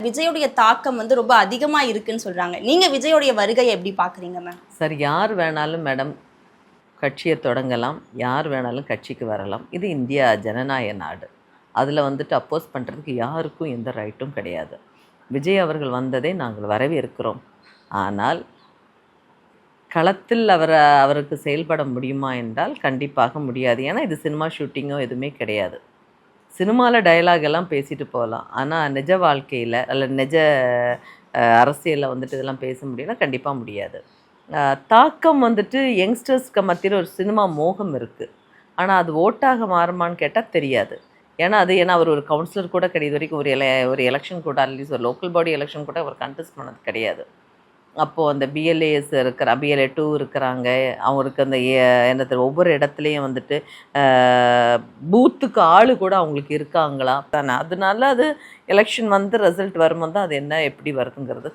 விஜயோடைய தாக்கம் வந்து ரொம்ப அதிகமா இருக்குன்னு சொல்றாங்க. நீங்க விஜயோடைய வருகையை எப்படி பாக்குறீங்க மேம்? சார், யார் வேணாலும் மேடம் கட்சியை தொடங்கலாம், யார் வேணாலும் கட்சிக்கு வரலாம். இது இந்தியா ஜனநாயக நாடு. அதில் வந்துட்டு அப்போஸ் பண்ணுறதுக்கு யாருக்கும் எந்த ரைட்டும் கிடையாது. விஜய் அவர்கள் வந்ததை நாங்கள் வரவேற்கிறோம். ஆனால் களத்தில் அவருக்கு செயல்பட முடியுமா என்றால் கண்டிப்பாக முடியாது. ஏன்னா இது சினிமா ஷூட்டிங்கோ எதுவுமே கிடையாது. சினிமாவில் டயலாக் எல்லாம் பேசிட்டு போகலாம், ஆனால் நிஜ வாழ்க்கையில் அல்ல நிஜ அரசியலில் வந்துட்டு இதெல்லாம் பேச முடியும்னா கண்டிப்பாக முடியாது. தாக்கம் வந்துட்டு யங்ஸ்டர்ஸ்க்கு மத்தியில் ஒரு சினிமா மோகம் இருக்குது. ஆனால் அது ஓட்டாக மாறுமான்னு கேட்டால் தெரியாது. ஏன்னா அவர் ஒரு கவுன்சிலர் கூட கிடையாது. வரைக்கும் ஒரு எலெக்ஷன் கூட, அட்லீஸ்ட் ஒரு லோக்கல் பாடி எலெக்ஷன் கூட அவர் கண்டெஸ்ட் பண்ணது கிடையாது. அப்போது அந்த பிஎல்ஏஎஸ் பிஎல்ஏ 2 இருக்கிறாங்க. அவங்களுக்கு அந்த என்னது ஒவ்வொரு இடத்துலையும் வந்துட்டு பூத்துக்கு ஆள் கூட அவங்களுக்கு இருக்காங்களா தானே. அதனால அது எலெக்ஷன் வந்து ரிசல்ட் வரும்போது தான் அது என்ன எப்படி வருதுங்கிறது